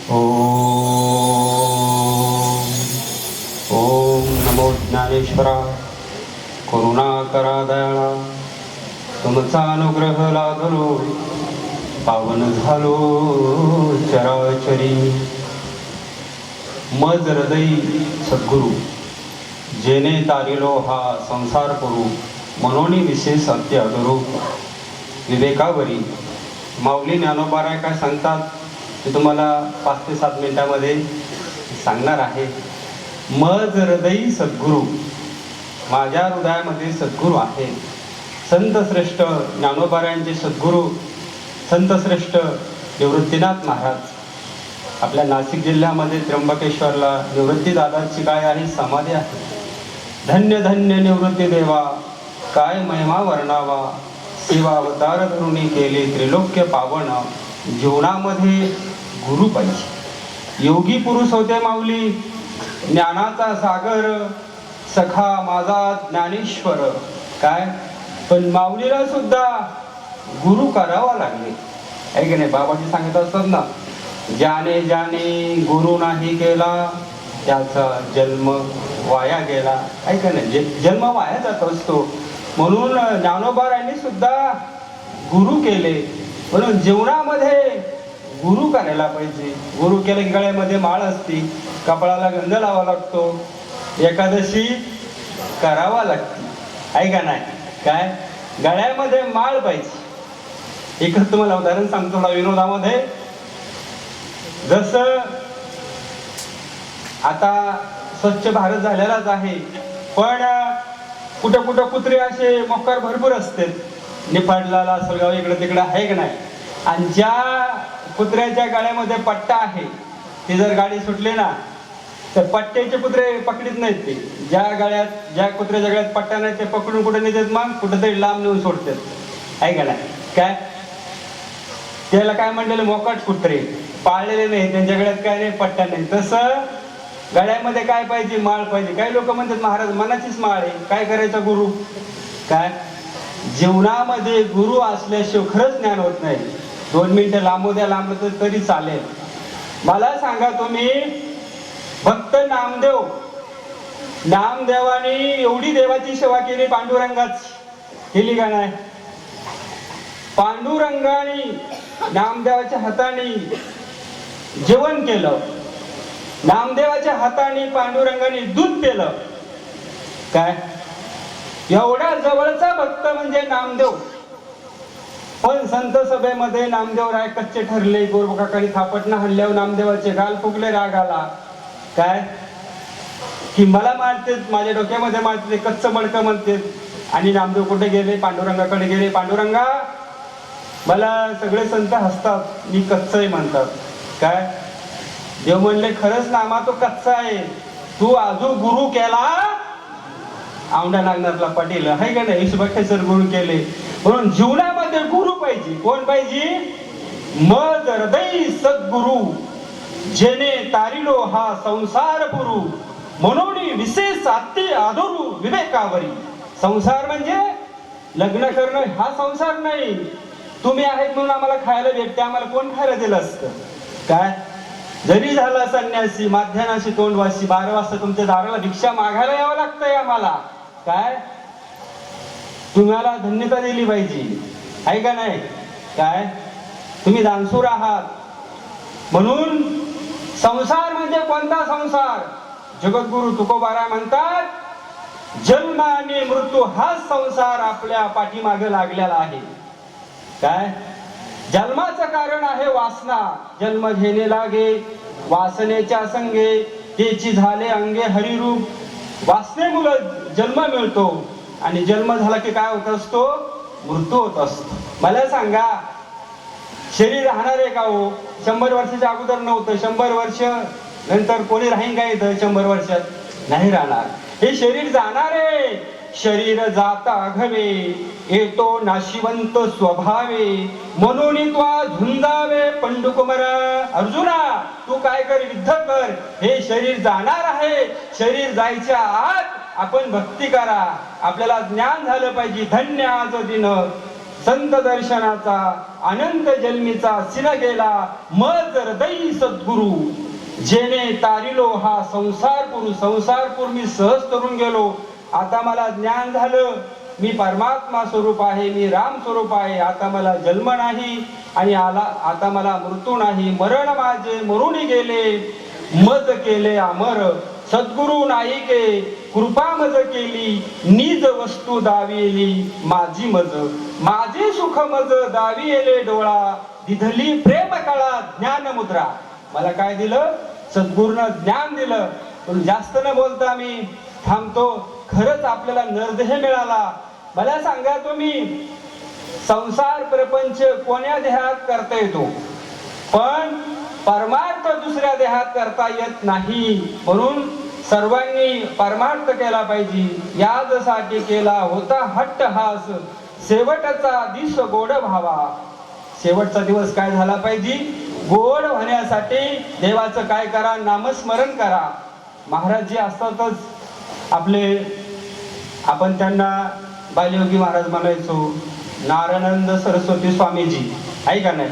ओम ओम नमो ज्ञानेश्वरा, करुणा करा दयाळा, तुमचा अनुग्रह लाभलो, पावन झालो चराचरी. मज हृदय सद्गुरु, जेने तारिलो हा संसार करू, मनोनी विशेष सत्य अधरू. विवेकावरी माऊली ज्ञानोबाराय काय सांगतात ते तुम्हाला 5 ते 7 मिनिटांमध्ये सांगणार आहे. मज हृदयी सद्गुरु, माझ्या हृदयामध्ये सद्गुरु आहे. संत श्रेष्ठ ज्ञानोबारायांचे सद्गुरु संत श्रेष्ठ निवृत्तीनाथ महाराज. आपल्या नाशिक जिल्ह्यामध्ये त्र्यंबकेश्वरला निवृत्तीदादाची काय आहे समाधी आहे. धन्य धन्य निवृत्ती देवा, काय महिमा वर्णावा, सेवावतार धरुणी केले त्रिलोक्य पावन. जीवनामध्ये गुरु पाहिजे. योगी पुरुष होते माऊली, ज्ञानाचा सागर, सखा माझा ज्ञानेश्वर. काय पण माऊलीला सुद्धा गुरु करावा लागले आहे की नाही. बाबाजी सांगत असतात ना, ज्याने ज्याने गुरु नाही केला त्याचा जन्म वाया गेला आहे का नाही. जन्म वाया जात असतो. म्हणून ज्ञानोबारायांनी सुद्धा गुरु केले. म्हणून जीवनामध्ये गुरु करायला पाहिजे. गुरु केले की गळ्यामध्ये माळ असती, कपाळाला गंध लावा लागतो, एकादशी करावा लागते आहे का नाही. काय गळ्यामध्ये माळ पाहिजे. एकच तुम्हाला उदाहरण सांगतो ना विनोदामध्ये. जसं आता स्वच्छ भारत झालेलाच आहे, पण कुठं कुठं कुत्रे असे मोकार भरपूर असतात. निफाडला लासलगाव इकडे तिकडे आहे का नाही. आणि ज्या कुत्र्याच्या गळ्यामध्ये पट्टा आहे ते जर गाडी सुटली ना तर पट्ट्याचे कुत्रे पकडीत नाहीत. ते ज्या कुत्र्याच्या गळ्यात पट्टा नाही ते पकडून कुठे नेतात, मग कुठेतरी लांब नेऊन सोडतात आहे का नाही. काय त्याला काय म्हणलेलं मोकाट कुत्रे पाळलेले नाही, त्यांच्या गळ्यात काय नाही, पट्टा नाही. तसं गळ्यामध्ये काय पाहिजे, माळ पाहिजे. काही लोक म्हणतात महाराज मनाचीच माळ आहे, काय करायचं गुरु. काय जीवनामध्ये गुरु असल्याशिवाय खरंच ज्ञान होत नाही. 2 मिनिटं लांबलं तरी चालेल. मला सांगा तुम्ही, भक्त नामदेवाने एवढी देवाची सेवा केली, पांडुरंगाची केली का नाही. पांडुरंगाने नामदेवाच्या हाताने जेवण केलं, नामदेवाच्या हाताने पांडुरंगाने दूध पेलं. काय एवढा जवळचा भक्त म्हणजे नामदेव. पण संत सभेमध्ये नामदेव राय कच्चे ठरले. गोरबकाकांनी थापटणं हल्ल्यावर नामदेवाचे गाल फुगले, राग आला. काय की मला मारते, माझ्या डोक्यामध्ये मारते, कच्च मडकं म्हणते. आणि नामदेव कुठे गेले, पांडुरंगाकडे गेले. पांडुरंगा मला सगळे संत हसतात, मी कच्च आहे म्हणतात. काय देव म्हणले खरंच नामा तो कच्चा आहे, तू अजून गुरु केला औंढा नागनाथला पाटील आहे का नाही, हिशोबाखेसर गुरु केले. म्हणून जीवनामध्ये गुरु पाहिजे. कोण पाहिजे. मज हृदय सद्गुरु, जेने तारिलो हा संसार पुरू, मनोनी विशेष अति अधुरू विवेकावरी. संसार म्हणजे लग्न करणं हा संसार नाही. तुम्ही आहेत म्हणून आम्हाला खायला भेटते, आम्हाला कोण खायला दिलं असतं. काय जरी झाला संन्यासी, माध्यानाशी तोंडवासी, 12 वाजता तुमच्या दाराला भिक्षा मागायला यावं लागतंय आम्हाला. काय तुम्हाला धन्यता दिली पाहिजे आहे का नाही. काय तुम्ही दानशूर आहात. म्हणून संसार म्हणजे कोणता संसार. जगद्गुरु तुकोबाराय म्हणतात, जन्म आणि मृत्यू हा संसार आपल्या पाठीमागे लागलेला आहे. काय जन्माचं कारण आहे वासना. जन्म घेणे लागे वासनेच्या संगे, त्याची झाले अंगे हरिरूप. वासनेमुळे जन्म मिळतो आणि जन्म झाला की काय होत असतो, मृत्यू होत असतो. मला सांगा शरीर राहणार आहे का हो. 100 वर्षाच्या अगोदर नव्हतं, 100 वर्ष नंतर कोणी राहीन का इथं. 100 वर्षात नाही राहणार. हे शरीर जाणार आहे. शरीर जाता घवे, येतो नाशिवंत स्वभावे, म्हणून त्वा झुंजावे पंडुकुमार. अर्जुना तू काय कर, युद्ध कर. हे शरीर जाणार आहे. शरीर जायच्या आत आपण भक्ती करा. आपल्याला ज्ञान झालं पाहिजे. धन्य आज दिन संत दर्शनाचा अनंत जन्मीचा सिन गेला मज हृदयी सद्गुरु जेने तारिलो हा संसारपूर मी सहज तरून गेलो. आता मला ज्ञान झालं, मी परमात्मा स्वरूप आहे, मी राम स्वरूप आहे. आता मला जन्म नाही आणि आता मला मृत्यू नाही. मरण माझे मरून गेले मज केले अमर. सद्गुरु नाईके कृपा मज केली निज वस्तू दाविली माझी मज. माझे सुख मज दाविले डोळा दिधली प्रेम कळा ज्ञान मुद्रा. मला काय दिलं? सद्गुरूनं ज्ञान दिलं. पण जास्त न बोलता मी थांबतो. खरंच आपल्याला नरदेह मिळाला. मला सांगा तुम्ही, संसार प्रपंच कोण्या देहात करता येतो, पण परमार्थ दुसऱ्या देहात करता येत नाही. म्हणून सर्वांनी परमार्थ केला पाहिजे. यासाठी केला होता हट्टहास शेवटचा दिस गोड व्हावा. शेवटचा दिवस काय झाला पाहिजे? गोड होण्यासाठी देवाचं काय करा? नामस्मरण करा. महाराज जी असतातच आपले, आपण त्यांना बालयोगी महाराज म्हणायचो. नारायणानंद सरस्वती स्वामीजी आहे का नाही,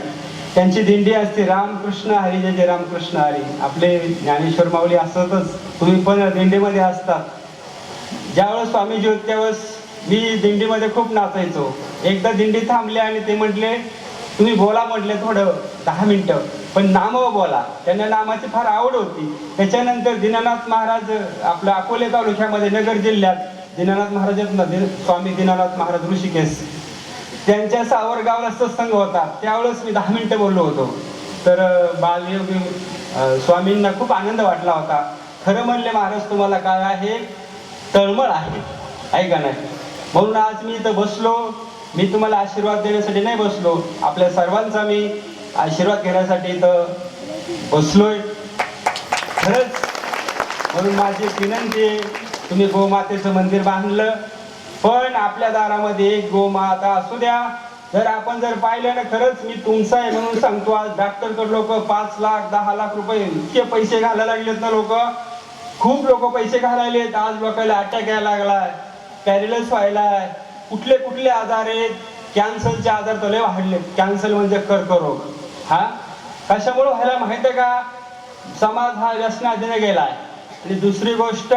त्यांची दिंडी असते रामकृष्ण हरी जय जय रामकृष्ण हरी. आपले ज्ञानेश्वर माऊली असतातच, तुम्ही पण दिंडीमध्ये असतात. ज्यावेळेस स्वामीजी होते त्यावेळेस मी दिंडीमध्ये खूप नाचायचो. एकदा दिंडी थांबली आणि ते म्हटले तुम्ही बोला, म्हटले थोडं 10 मिनिटं, पण नामव बोला. त्यांना नामाची फार आवड होती. त्याच्यानंतर दीनानाथ महाराज आपल्या अकोले तालुक्यामध्ये नगर जिल्ह्यात दीनानाथ महाराज स्वामी दीनानाथ महाराज ऋषिकेश, त्यांच्या सावरगावला सत्संग होता. त्यावेळेस मी 10 मिनिटं बोललो होतो. तर बालयोगी स्वामींना खूप आनंद वाटला होता. खरं म्हणले महाराज तुम्हाला काय आहे? तळमळ आहे का नाही. म्हणून आज मी इथं बसलो. मी तुम्हाला आशीर्वाद देण्यासाठी नाही बसलो, आपल्या सर्वांचा मी आशीर्वाद घेण्यासाठी इथं बसलोय. खरंच म्हणून माझी विनंती आहे, तुम्ही गोमातेचं मंदिर बांधलं, पण आपल्या दारामध्ये एक गोमाता असू द्या. जर आपण जर पाहिलं ना, खरंच मी तुमचा आहे म्हणून सांगतो. आज डॉक्टरकडे लोक 5 लाख 10 लाख रुपये इतके पैसे घालायला लागलेत ना. खूप लोक पैसे घालायलेत. आज लोकांना अटॅक यायला लागलाय, पॅरिलाइज व्हायलाय, कुठले कुठले आजार आहेत. कॅन्सरचे आजार तर लय वाढलेत. कॅन्सर म्हणजे कर्करोग. हा कशामुळे व्हायला माहिती आहे का? समाज हा व्यसनाधीन गेलाय. आणि दुसरी गोष्ट,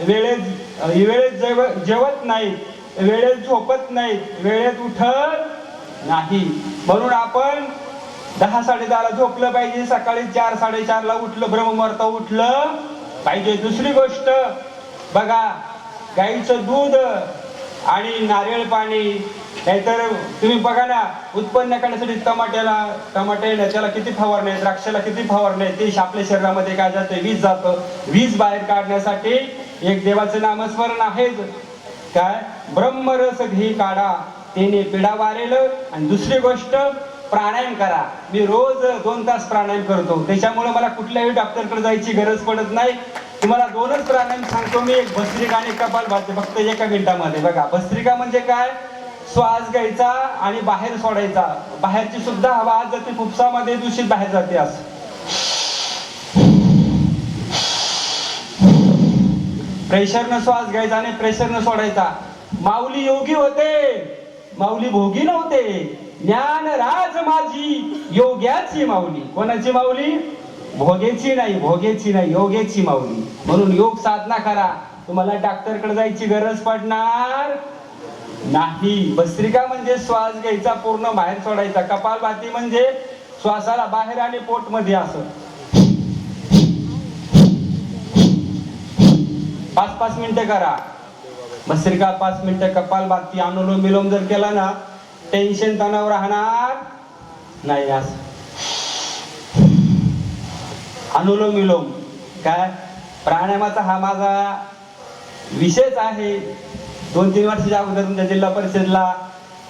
वेळेत जेवत नाहीत, वेळेत झोपत नाहीत, वेळेत उठत नाही. म्हणून आपण 10 10:30 झोपलं पाहिजे, सकाळी 4 4:30 उठलं, ब्रह्ममुहूर्त उठलं पाहिजे. दुसरी गोष्ट बघा, गाईचं दूध आणि नारळ पाणी. नाहीतर तुम्ही बघा ना, उत्पन्न करण्यासाठी टमाटे त्याला किती फवारणी आहे, द्राक्षाला किती फवारणी आहे. ते आपल्या शरीरामध्ये काय जातं? वीज जातं. वीज बाहेर काढण्यासाठी एक देवाचं नामस्मरण आहे. काय? ब्रह्मरस घी काढा तेने पिढा वारेल. आणि दुसरी गोष्ट, प्राणायाम करा. मी रोज 2 तास प्राणायाम करतो. त्याच्यामुळे मला कुठल्याही डॉक्टरकडे जायची गरज पडत नाही. तुम्हाला 2च प्राणायाम सांगतो मी, एक भस्त्रिका आणि कपालभाती, फक्त 1 मिनिटामध्ये. बघा, भस्त्रिका म्हणजे काय? श्वास घ्यायचा आणि बाहेर सोडायचा. बाहेरची सुद्धा हवा आत जाते, फुफ्सामध्ये दूषित बाहेर जाते. असं प्रेशरनं श्वास घ्यायचा आणि प्रेशरनं सोडायचा. माऊली योगी होते, माऊली भोगी नव्हते. ज्ञान राज माझी योग्याची माऊली. कोणाची माऊली? भोगेची नाही, भोगेची नाही, योग्याची माऊली. म्हणून योग साधना करा, तुम्हाला डॉक्टरकडे जायची गरज पडणार नाही. भस्त्रिका म्हणजे श्वास घ्यायचा, पूर्ण बाहेर सोडायचा. कपालभाती म्हणजे श्वासाला बाहेर आणि पोट मध्ये असं 5-5 मिनिटं करा. भस्त्रिका 5 मिनिटं, कपालभाती, अनुलोम विलोम जर केला ना, टेन्शन तणाव राहणार नाही. असं अनुलोम विलोम काय, प्राणायामाचा हा माझा विषयच आहे. 2-3 वर्षाच्या अगोदर तुमच्या जिल्हा परिषदला,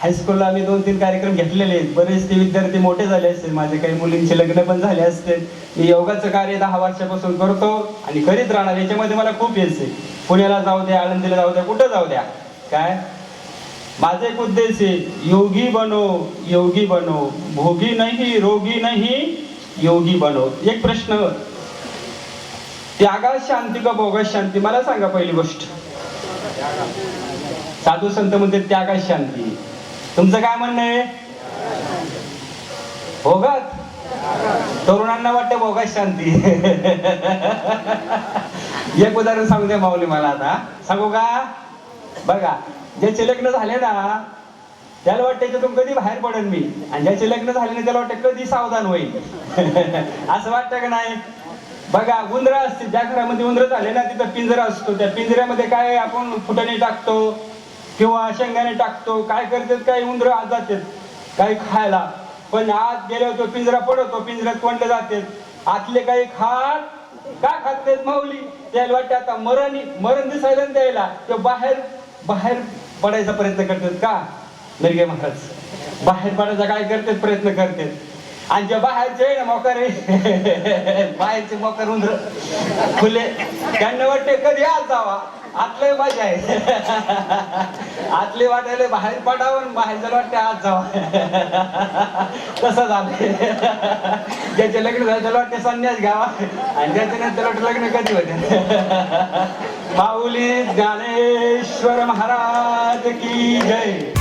हायस्कूलला मी 2-3 कार्यक्रम घेतलेले आहेत. बरेचसे विद्यार्थी मोठे झाले असतील, माझे काही मुलींचे लग्न पण झाले असते. मी योगाचं कार्य 10 वर्षापासून करतो आणि करीत राहणार. याच्यामध्ये मला खूप यश आहे. पुण्याला जाऊ द्या, आळंदीला जाऊ द्या, कुठं जाऊ द्या. काय माझा एक उद्देश आहे, योगी बनो, योगी बनो, भोगी नाही, रोगी नाही, योगी बनो. एक प्रश्न, त्यागात शांती का भोगात शांती? मला सांगा पहिली गोष्ट. साधू संत म्हणते त्यागात शांती. तुमचं काय म्हणणं आहे? भोगात? तरुणांना वाटतं भोगात शांती. एक उदाहरण सांगू द्या माऊली मला आता. सांगू का? बघा, ज्याचे लग्न झाले ना त्याला वाटतं त्याच्यातून कधी बाहेर पडेल मी, आणि ज्याचे लग्न झाले ना त्याला वाटतं कधी सावधान होईल. असं वाटतं का नाही? बघा, उंदरं असते, ज्या घरामध्ये उंदरं झाले ना तिथं पिंजरा असतो. त्या पिंजऱ्यामध्ये काय आपण फुटाणे टाकतो किंवा शेंगाने टाकतो, काय करतात काही उंदरं आत जातात काही खायला, पण आत गेल्यावर तो पिंजरा पडतो, पिंजऱ्यात कोंडले जातात. आतले काही खात का खात नाहीत माऊली? त्याला वाटतं आता मरण दिसायला द्यायला ते बाहेर बाहेर पडायचा प्रयत्न करतात. का नरगे महाराज बाहेर पडायचा काय करतात? प्रयत्न करतात. आणि जे बाहेरचे आहे ना मोकारे, बाहेरचे मोकार उंदर फुले, त्यांना वाटते कधी आत जावा, आतले मजा आहे. आतले वाटायला बाहेर पडावं, बाहेरचं वाटते आत जावा. तसं झालं. ज्याचे लग्न झालं त्याला वाटते संन्यास घ्यावा, आणि ज्याच्या नंतर वाटतं लग्न कधी होते. माऊली ज्ञानेश्वर महाराज की जय.